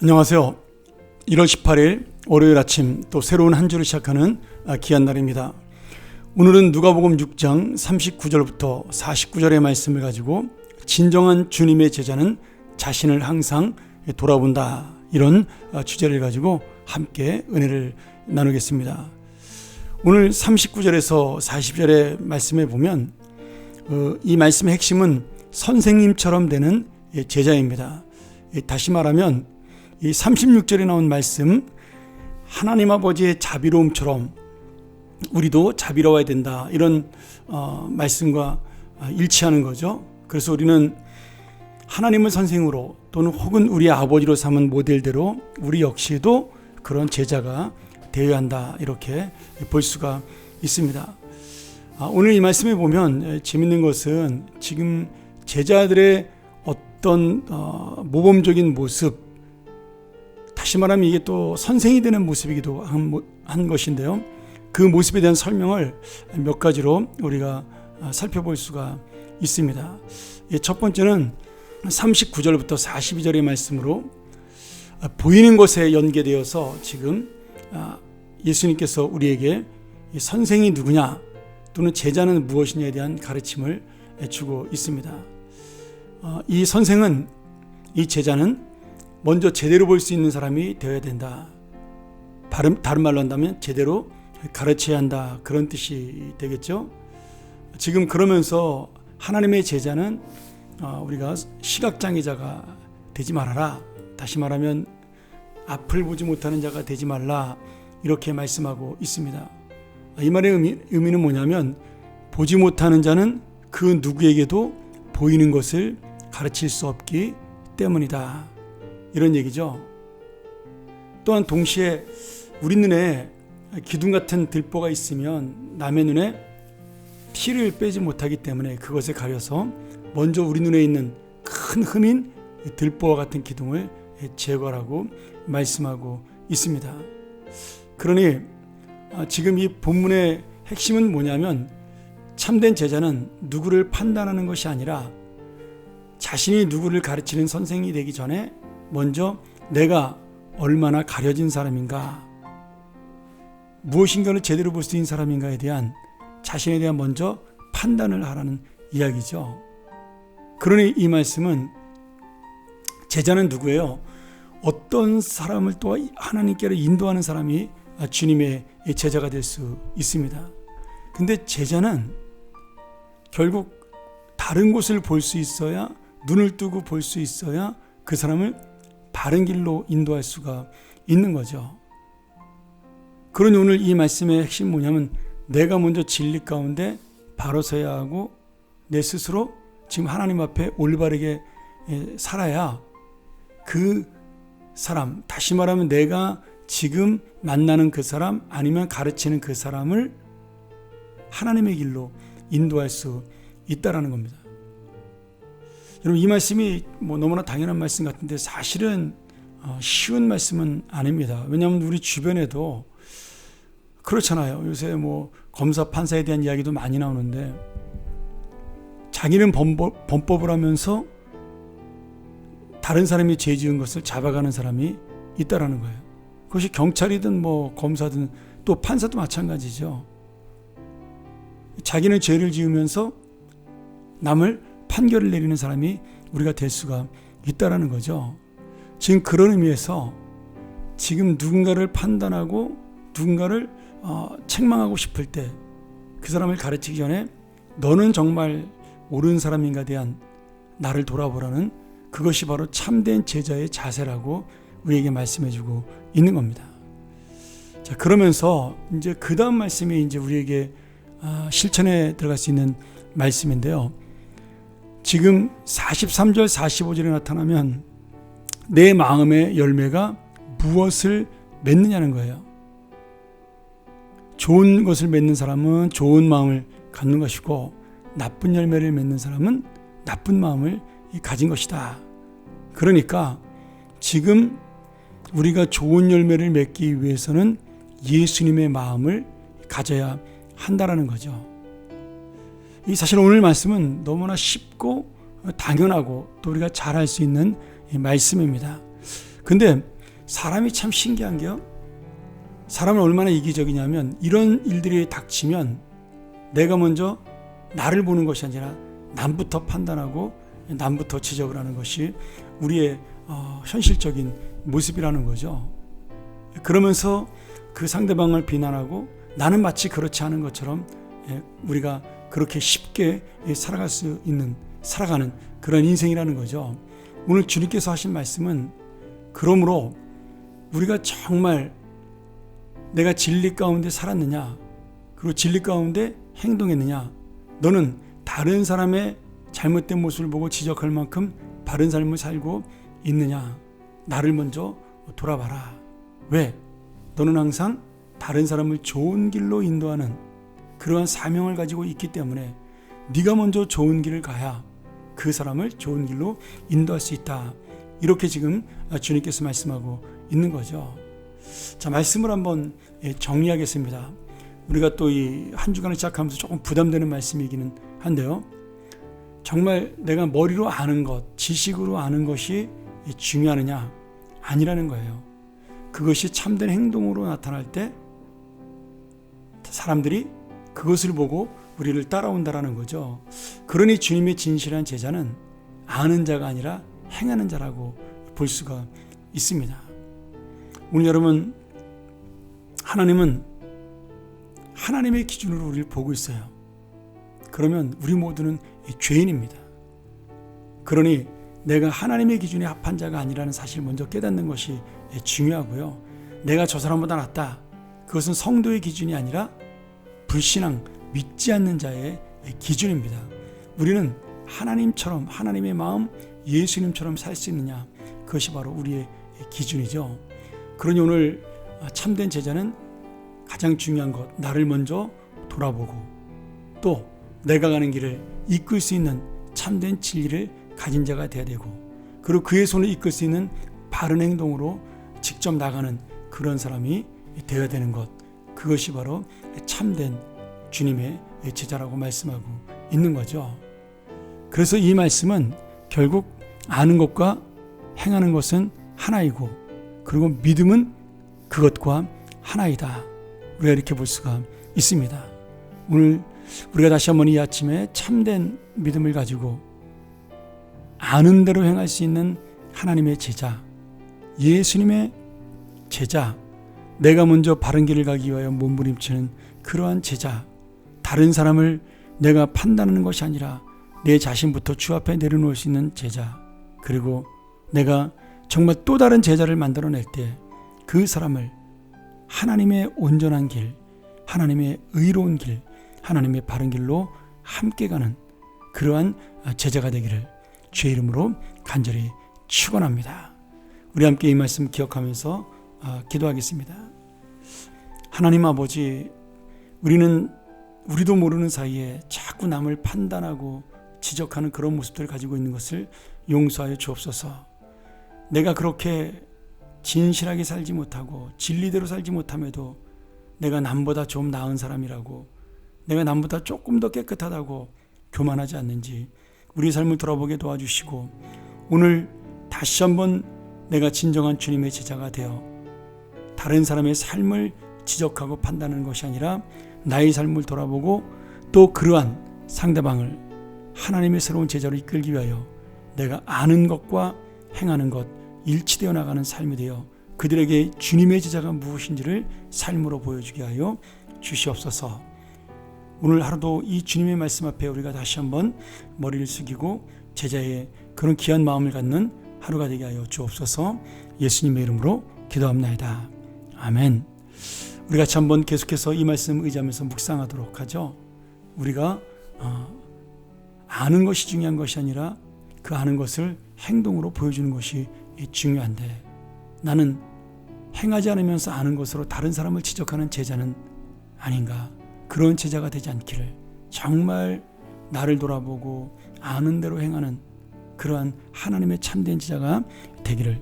안녕하세요. 1월 18일 월요일 아침 또 새로운 한 주를 시작하는 귀한 날입니다. 오늘은 누가복음 6장 39절부터 49절의 말씀을 가지고 진정한 주님의 제자는 자신을 항상 돌아본다, 이런 주제를 가지고 함께 은혜를 나누겠습니다. 오늘 39절에서 40절의 말씀에 보면 이 말씀의 핵심은 선생님처럼 되는 제자입니다. 다시 말하면 이 36절에 나온 말씀, 하나님 아버지의 자비로움처럼 우리도 자비로워야 된다, 이런 말씀과 일치하는 거죠. 그래서 우리는 하나님을 선생으로 또는 혹은 우리 아버지로 삼은 모델대로 우리 역시도 그런 제자가 되어야 한다, 이렇게 볼 수가 있습니다. 오늘 이 말씀에 보면 재밌는 것은 지금 제자들의 어떤 모범적인 모습, 다시 말하면 이게 또 선생이 되는 모습이기도 한 것인데요. 그 모습에 대한 설명을 몇 가지로 우리가 살펴볼 수가 있습니다. 첫 번째는 39절부터 42절의 말씀으로 보이는 것에 연계되어서 지금 예수님께서 우리에게 선생이 누구냐 또는 제자는 무엇이냐에 대한 가르침을 주고 있습니다. 이 선생은, 이 제자는 먼저 제대로 볼 수 있는 사람이 되어야 된다. 다른 말로 한다면 제대로 가르쳐야 한다, 그런 뜻이 되겠죠. 지금 그러면서 하나님의 제자는 우리가 시각장애자가 되지 말아라, 다시 말하면 앞을 보지 못하는 자가 되지 말라, 이렇게 말씀하고 있습니다. 이 말의 의미는 뭐냐면 보지 못하는 자는 그 누구에게도 보이는 것을 가르칠 수 없기 때문이다, 이런 얘기죠. 또한 동시에 우리 눈에 기둥 같은 들보가 있으면 남의 눈에 피를 빼지 못하기 때문에 그것을 가려서 먼저 우리 눈에 있는 큰 흠인 들보와 같은 기둥을 제거하라고 말씀하고 있습니다. 그러니 지금 이 본문의 핵심은 뭐냐면, 참된 제자는 누구를 판단하는 것이 아니라 자신이 누구를 가르치는 선생이 되기 전에 먼저 내가 얼마나 가려진 사람인가, 무엇인가를 제대로 볼 수 있는 사람인가에 대한 자신에 대한 먼저 판단을 하라는 이야기죠. 그러니 이 말씀은 제자는 누구예요? 어떤 사람을 또 하나님께로 인도하는 사람이 주님의 제자가 될 수 있습니다. 근데 제자는 결국 다른 곳을 볼 수 있어야, 눈을 뜨고 볼 수 있어야 그 사람을 바른 길로 인도할 수가 있는 거죠. 그러니 오늘 이 말씀의 핵심 뭐냐면, 내가 먼저 진리 가운데 바로 서야 하고 내 스스로 지금 하나님 앞에 올바르게 살아야 그 사람, 다시 말하면 내가 지금 만나는 그 사람 아니면 가르치는 그 사람을 하나님의 길로 인도할 수 있다라는 겁니다. 여러분, 이 말씀이 너무나 당연한 말씀 같은데 사실은 쉬운 말씀은 아닙니다. 왜냐하면 우리 주변에도 그렇잖아요. 요새 검사, 판사에 대한 이야기도 많이 나오는데 자기는 범법을 하면서 다른 사람이 죄 지은 것을 잡아가는 사람이 있다라는 거예요. 그것이 경찰이든 검사든 또 판사도 마찬가지죠. 자기는 죄를 지으면서 남을 판결을 내리는 사람이 우리가 될 수가 있다라는 거죠. 지금 그런 의미에서 지금 누군가를 판단하고 누군가를 책망하고 싶을 때 그 사람을 가르치기 전에 너는 정말 옳은 사람인가에 대한 나를 돌아보라는, 그것이 바로 참된 제자의 자세라고 우리에게 말씀해주고 있는 겁니다. 자, 그러면서 이제 그 다음 말씀이 이제 우리에게 실천에 들어갈 수 있는 말씀인데요. 지금 43절 45절에 나타나면 내 마음의 열매가 무엇을 맺느냐는 거예요. 좋은 것을 맺는 사람은 좋은 마음을 갖는 것이고, 나쁜 열매를 맺는 사람은 나쁜 마음을 가진 것이다. 그러니까 지금 우리가 좋은 열매를 맺기 위해서는 예수님의 마음을 가져야 한다라는 거죠. 이 사실 오늘 말씀은 너무나 쉽고 당연하고 또 우리가 잘 할 수 있는 말씀입니다. 근데 사람이 참 신기한 게요. 사람은 얼마나 이기적이냐면 이런 일들이 닥치면 내가 먼저 나를 보는 것이 아니라 남부터 판단하고 남부터 지적을 하는 것이 우리의 현실적인 모습이라는 거죠. 그러면서 그 상대방을 비난하고 나는 마치 그렇지 않은 것처럼 우리가 그렇게 쉽게 살아가는 그런 인생이라는 거죠. 오늘 주님께서 하신 말씀은 그러므로 우리가 정말 내가 진리 가운데 살았느냐, 그리고 진리 가운데 행동했느냐, 너는 다른 사람의 잘못된 모습을 보고 지적할 만큼 바른 삶을 살고 있느냐, 나를 먼저 돌아봐라. 왜? 너는 항상 다른 사람을 좋은 길로 인도하는 그러한 사명을 가지고 있기 때문에 네가 먼저 좋은 길을 가야 그 사람을 좋은 길로 인도할 수 있다. 이렇게 지금 주님께서 말씀하고 있는 거죠. 자, 말씀을 한번 정리하겠습니다. 우리가 또 이 한 주간을 시작하면서 조금 부담되는 말씀이기는 한데요. 정말 내가 머리로 아는 것, 지식으로 아는 것이 중요하느냐? 아니라는 거예요. 그것이 참된 행동으로 나타날 때 사람들이 그것을 보고 우리를 따라온다라는 거죠. 그러니 주님의 진실한 제자는 아는 자가 아니라 행하는 자라고 볼 수가 있습니다. 오늘 여러분, 하나님은 하나님의 기준으로 우리를 보고 있어요. 그러면 우리 모두는 죄인입니다. 그러니 내가 하나님의 기준에 합한 자가 아니라는 사실을 먼저 깨닫는 것이 중요하고요. 내가 저 사람보다 낫다. 그것은 성도의 기준이 아니라 불신앙, 믿지 않는 자의 기준입니다. 우리는 하나님처럼, 하나님의 마음, 예수님처럼 살 수 있느냐, 그것이 바로 우리의 기준이죠. 그러니 오늘 참된 제자는 가장 중요한 것, 나를 먼저 돌아보고 또 내가 가는 길을 이끌 수 있는 참된 진리를 가진 자가 되어야 되고, 그리고 그의 손을 이끌 수 있는 바른 행동으로 직접 나가는 그런 사람이 되어야 되는 것, 그것이 바로 참된 주님의 제자라고 말씀하고 있는 거죠. 그래서 이 말씀은 결국 아는 것과 행하는 것은 하나이고, 그리고 믿음은 그것과 하나이다. 우리가 이렇게 볼 수가 있습니다. 오늘 우리가 다시 한번 이 아침에 참된 믿음을 가지고 아는 대로 행할 수 있는 하나님의 제자, 예수님의 제자, 내가 먼저 바른 길을 가기 위하여 몸부림치는 그러한 제자, 다른 사람을 내가 판단하는 것이 아니라 내 자신부터 주 앞에 내려놓을 수 있는 제자, 그리고 내가 정말 또 다른 제자를 만들어낼 때 그 사람을 하나님의 온전한 길, 하나님의 의로운 길, 하나님의 바른 길로 함께 가는 그러한 제자가 되기를 주의 이름으로 간절히 축원합니다. 우리 함께 이 말씀 기억하면서 기도하겠습니다. 하나님 아버지, 우리도 모르는 사이에 자꾸 남을 판단하고 지적하는 그런 모습들을 가지고 있는 것을 용서하여 주옵소서. 내가 그렇게 진실하게 살지 못하고 진리대로 살지 못함에도 내가 남보다 좀 나은 사람이라고, 내가 남보다 조금 더 깨끗하다고 교만하지 않는지 우리 삶을 돌아보게 도와주시고, 오늘 다시 한번 내가 진정한 주님의 제자가 되어 다른 사람의 삶을 지적하고 판단하는 것이 아니라 나의 삶을 돌아보고 또 그러한 상대방을 하나님의 새로운 제자로 이끌기 위하여 내가 아는 것과 행하는 것 일치되어 나가는 삶이 되어 그들에게 주님의 제자가 무엇인지를 삶으로 보여주게 하여 주시옵소서. 오늘 하루도 이 주님의 말씀 앞에 우리가 다시 한번 머리를 숙이고 제자의 그런 귀한 마음을 갖는 하루가 되게 하여 주옵소서. 예수님의 이름으로 기도합나이다. 아멘. 우리 같이 한번 계속해서 이 말씀 의지하면서 묵상하도록 하죠. 우리가 아는 것이 중요한 것이 아니라 그 아는 것을 행동으로 보여주는 것이 중요한데, 나는 행하지 않으면서 아는 것으로 다른 사람을 지적하는 제자는 아닌가. 그런 제자가 되지 않기를, 정말 나를 돌아보고 아는 대로 행하는 그러한 하나님의 참된 제자가 되기를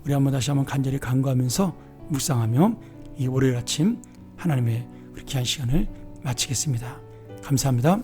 우리 다시 한번 간절히 간구하면서 묵상하며 이 월요일 아침 하나님의 우리 귀한 시간을 마치겠습니다. 감사합니다.